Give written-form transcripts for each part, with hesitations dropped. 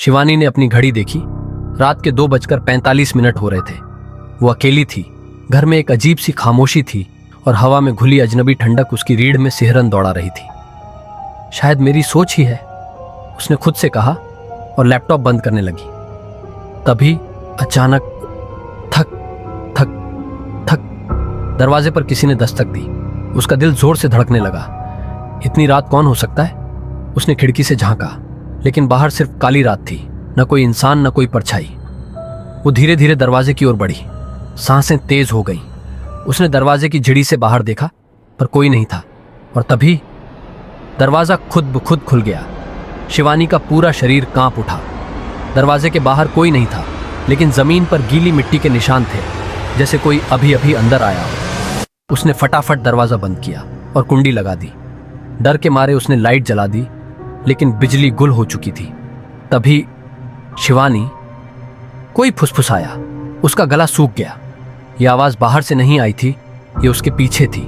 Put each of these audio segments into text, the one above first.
शिवानी ने अपनी घड़ी देखी। रात के 2:45 हो रहे थे। वो अकेली थी। घर में एक अजीब सी खामोशी थी और हवा में घुली अजनबी ठंडक उसकी रीढ़ में सिहरन दौड़ा रही थी। शायद मेरी सोच ही है, उसने खुद से कहा और लैपटॉप बंद करने लगी। तभी अचानक थक थक थक दरवाजे पर किसी ने दस्तक दी। उसका दिल जोर से धड़कने लगा। इतनी रात कौन हो सकता है? उसने खिड़की से झांका, लेकिन बाहर सिर्फ काली रात थी, न कोई इंसान न कोई परछाई। वो धीरे धीरे दरवाजे की ओर बढ़ी। सांसें तेज हो गईं। उसने दरवाजे की झिड़ी से बाहर देखा, पर कोई नहीं था। और तभी दरवाजा खुद ब खुद खुल गया। शिवानी का पूरा शरीर कांप उठा। दरवाजे के बाहर कोई नहीं था, लेकिन जमीन पर गीली मिट्टी के निशान थे, जैसे कोई अभी अभी अंदर आया हो। उसने फटाफट दरवाजा बंद किया और कुंडी लगा दी। डर के मारे उसने लाइट जला दी, लेकिन बिजली गुल हो चुकी थी। तभी शिवानी, कोई फुसफुसाया। उसका गला सूख गया। यह आवाज बाहर से नहीं आई थी, ये उसके पीछे थी।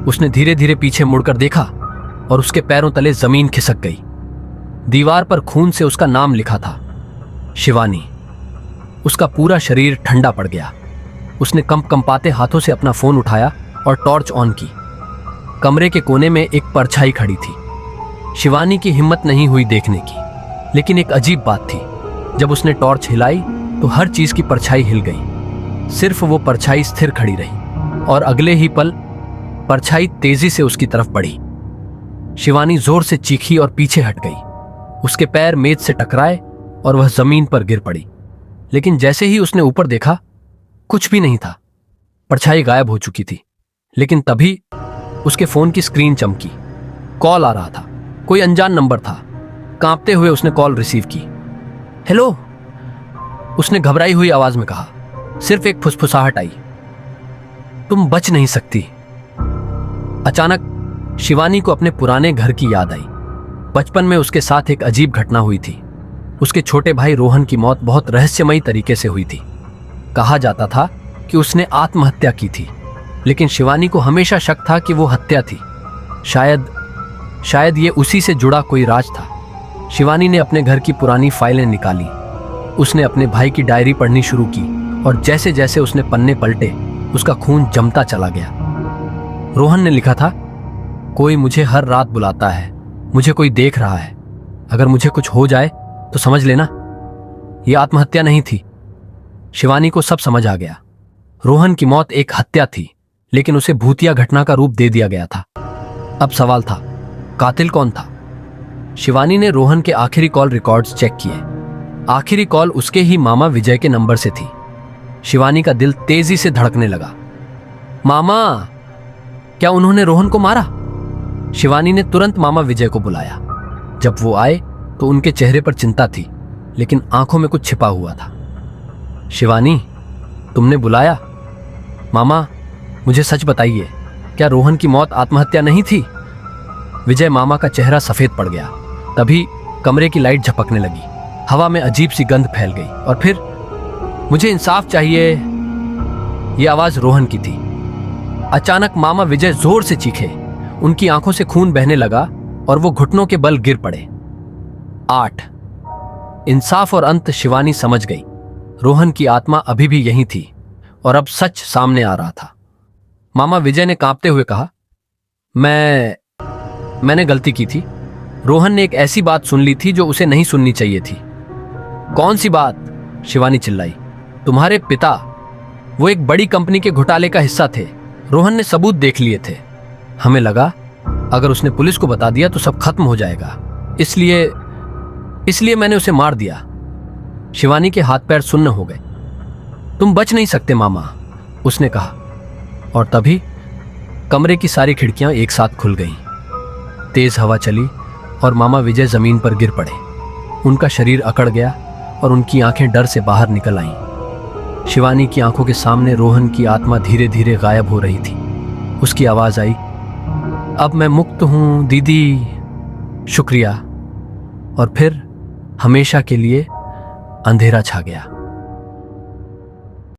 उसने धीरे धीरे पीछे मुड़कर देखा और उसके पैरों तले जमीन खिसक गई। दीवार पर खून से उसका नाम लिखा था, शिवानी। उसका पूरा शरीर ठंडा पड़ गया। उसने कंपाते हाथों से अपना फोन उठाया और टॉर्च ऑन की। कमरे के कोने में एक परछाई खड़ी थी। शिवानी की हिम्मत नहीं हुई देखने की, लेकिन एक अजीब बात थी। जब उसने टॉर्च हिलाई तो हर चीज की परछाई हिल गई। सिर्फ वो परछाई स्थिर खड़ी रही और अगले ही पल परछाई तेजी से उसकी तरफ बढ़ी। शिवानी जोर से चीखी और पीछे हट गई। उसके पैर मेज से टकराए और वह जमीन पर गिर पड़ी। लेकिन जैसे ही उसने ऊपर देखा, कुछ भी नहीं था। परछाई गायब हो चुकी थी। लेकिन तभी उसके फोन की स्क्रीन चमकी। कॉल आ रहा था। कोई अनजान नंबर था। कांपते हुए उसने कॉल रिसीव की। हेलो, उसने घबराई हुई आवाज में कहा। सिर्फ एक फुसफुसाहट आई, तुम बच नहीं सकती। अचानक शिवानी को अपने पुराने घर की याद आई। बचपन में उसके साथ एक अजीब घटना हुई थी। उसके छोटे भाई रोहन की मौत बहुत रहस्यमयी तरीके से हुई थी। कहा जाता था कि उसने आत्महत्या की थी, लेकिन शिवानी को हमेशा शक था कि वो हत्या थी। शायद ये उसी से जुड़ा कोई राज था। शिवानी ने अपने घर की पुरानी फाइलें निकाली। उसने अपने भाई की डायरी पढ़नी शुरू की और जैसे जैसे उसने पन्ने पलटे, उसका खून जमता चला गया। रोहन ने लिखा था, कोई मुझे हर रात बुलाता है, मुझे कोई देख रहा है। अगर मुझे कुछ हो जाए तो समझ लेना, यह आत्महत्या नहीं थी। शिवानी को सब समझ आ गया। रोहन की मौत एक हत्या थी, लेकिन उसे भूतिया घटना का रूप दे दिया गया था। अब सवाल था, कातिल कौन था? शिवानी ने रोहन के आखिरी कॉल रिकॉर्ड्स चेक किए। आखिरी कॉल उसके ही मामा विजय के नंबर से थी। शिवानी का दिल तेजी से धड़कने लगा। मामा, क्या उन्होंने रोहन को मारा? शिवानी ने तुरंत मामा विजय को बुलाया। जब वो आए तो उनके चेहरे पर चिंता थी, लेकिन आंखों में कुछ छिपा हुआ था। शिवानी, तुमने बुलाया? मामा, मुझे सच बताइए, क्या रोहन की मौत आत्महत्या नहीं थी? विजय मामा का चेहरा सफेद पड़ गया। तभी कमरे की लाइट झपकने लगी। हवा में अजीब सी गंध फैल गई और फिर, मुझे इंसाफ चाहिए, यह आवाज रोहन की थी। अचानक मामा विजय जोर से चीखे। उनकी आंखों से खून बहने लगा और वो घुटनों के बल गिर पड़े। 8 इंसाफ और अंत। शिवानी समझ गई, रोहन की आत्मा अभी भी यहीं थी और अब सच सामने आ रहा था। मामा विजय ने कांपते हुए कहा, मैंने गलती की थी। रोहन ने एक ऐसी बात सुन ली थी जो उसे नहीं सुननी चाहिए थी। कौन सी बात? शिवानी चिल्लाई। तुम्हारे पिता, वो एक बड़ी कंपनी के घोटाले का हिस्सा थे। रोहन ने सबूत देख लिए थे। हमें लगा अगर उसने पुलिस को बता दिया तो सब खत्म हो जाएगा, इसलिए मैंने उसे मार दिया। शिवानी के हाथ पैर सुन्न हो गए। तुम बच नहीं सकते मामा, उसने कहा। और तभी कमरे की सारी खिड़कियां एक साथ खुल गईं। तेज हवा चली और मामा विजय जमीन पर गिर पड़े। उनका शरीर अकड़ गया और उनकी आंखें डर से बाहर निकल आईं। शिवानी की आंखों के सामने रोहन की आत्मा धीरे धीरे गायब हो रही थी। उसकी आवाज आई, अब मैं मुक्त हूं दीदी, शुक्रिया। और फिर हमेशा के लिए अंधेरा छा गया।